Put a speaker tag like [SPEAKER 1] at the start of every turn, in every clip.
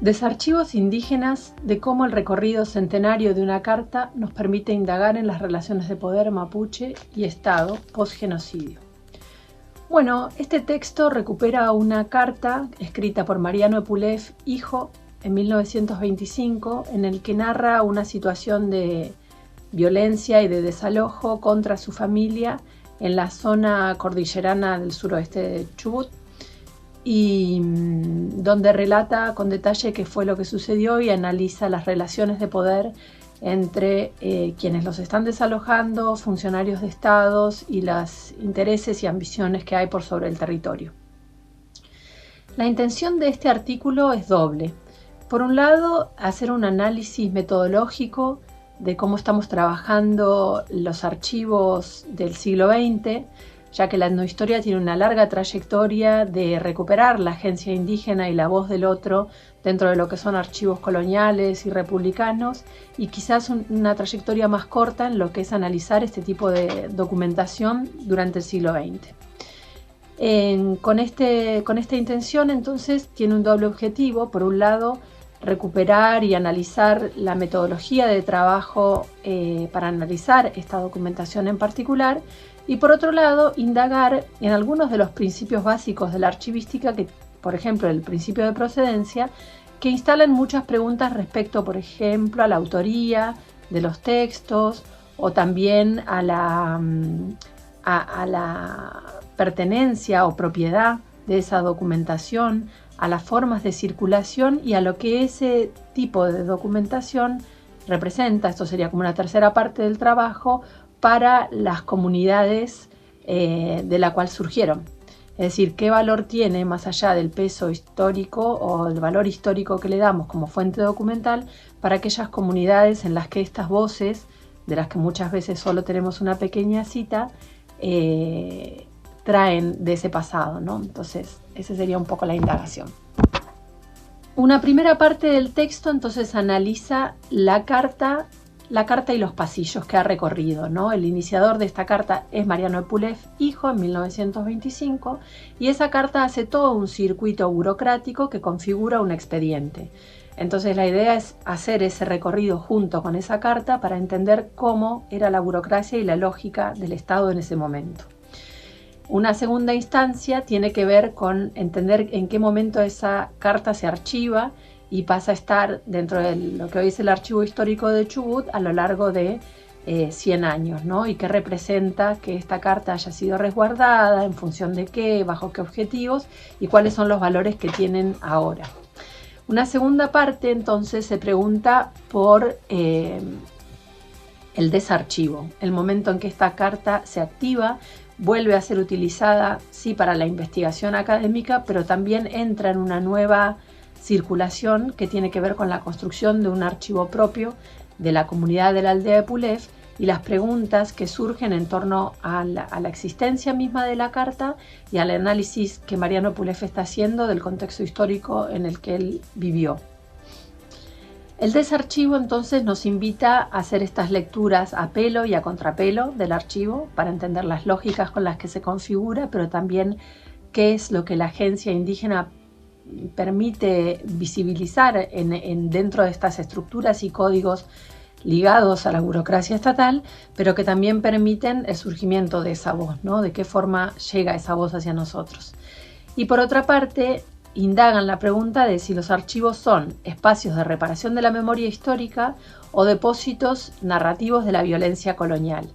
[SPEAKER 1] Desarchivos indígenas de cómo el recorrido centenario de una carta nos permite indagar en las relaciones de poder mapuche y Estado post-genocidio. Bueno, este texto recupera una carta escrita por Mariano Epulef, hijo, en 1925, en el que narra una situación de violencia y de desalojo contra su familia en la zona cordillerana del suroeste de Chubut, y donde relata con detalle qué fue lo que sucedió y analiza las relaciones de poder entre quienes los están desalojando, funcionarios de estados y los intereses y ambiciones que hay por sobre el territorio. La intención de este artículo es doble. Por un lado, hacer un análisis metodológico de cómo estamos trabajando los archivos del siglo XX, ya que la etnohistoria tiene una larga trayectoria de recuperar la agencia indígena y la voz del otro dentro de lo que son archivos coloniales y republicanos, y quizás una trayectoria más corta en lo que es analizar este tipo de documentación durante el siglo XX. Con esta intención, entonces, tiene un doble objetivo. Por un lado, recuperar y analizar la metodología de trabajo para analizar esta documentación en particular, y por otro lado, indagar en algunos de los principios básicos de la archivística, que, por ejemplo, el principio de procedencia, que instalan muchas preguntas respecto, por ejemplo, a la autoría de los textos, o también a la pertenencia o propiedad de esa documentación, a las formas de circulación y a lo que ese tipo de documentación representa. Esto sería como una tercera parte del trabajo para las comunidades de la cual surgieron. Es decir, qué valor tiene, más allá del peso histórico o el valor histórico que le damos como fuente documental, para aquellas comunidades en las que estas voces, de las que muchas veces solo tenemos una pequeña cita, traen de ese pasado, ¿no? Entonces, esa sería un poco la indagación. Una primera parte del texto entonces analiza la carta y los pasillos que ha recorrido, ¿no? El iniciador de esta carta es Mariano Epulef, hijo, en 1925, y esa carta hace todo un circuito burocrático que configura un expediente. Entonces la idea es hacer ese recorrido junto con esa carta para entender cómo era la burocracia y la lógica del Estado en ese momento. Una segunda instancia tiene que ver con entender en qué momento esa carta se archiva y pasa a estar dentro de lo que hoy es el Archivo Histórico de Chubut a lo largo de 100 años, ¿no? Y qué representa que esta carta haya sido resguardada, en función de qué, bajo qué objetivos y cuáles son los valores que tienen ahora. Una segunda parte entonces se pregunta por el desarchivo, el momento en que esta carta se activa, vuelve a ser utilizada, sí, para la investigación académica, pero también entra en una nueva circulación que tiene que ver con la construcción de un archivo propio de la comunidad de la aldea Epulef y las preguntas que surgen en torno a la existencia misma de la carta y al análisis que Mariano Epulef está haciendo del contexto histórico en el que él vivió. El desarchivo entonces nos invita a hacer estas lecturas a pelo y a contrapelo del archivo para entender las lógicas con las que se configura, pero también qué es lo que la agencia indígena permite visibilizar dentro de estas estructuras y códigos ligados a la burocracia estatal, pero que también permiten el surgimiento de esa voz, ¿no? De qué forma llega esa voz hacia nosotros. Y por otra parte, indagan la pregunta de si los archivos son espacios de reparación de la memoria histórica o depósitos narrativos de la violencia colonial.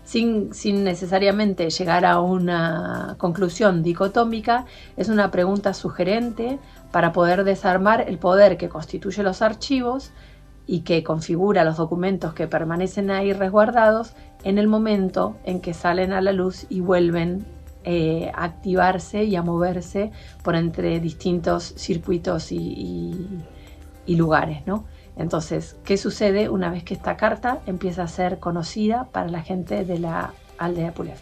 [SPEAKER 1] Sin necesariamente llegar a una conclusión dicotómica, es una pregunta sugerente para poder desarmar el poder que constituye los archivos y que configura los documentos que permanecen ahí resguardados en el momento en que salen a la luz y vuelven a activarse y a moverse por entre distintos circuitos y lugares, ¿no? Entonces, ¿qué sucede una vez que esta carta empieza a ser conocida para la gente de la aldea Epulef?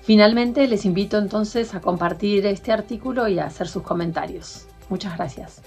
[SPEAKER 1] Finalmente, les invito entonces a compartir este artículo y a hacer sus comentarios. Muchas gracias.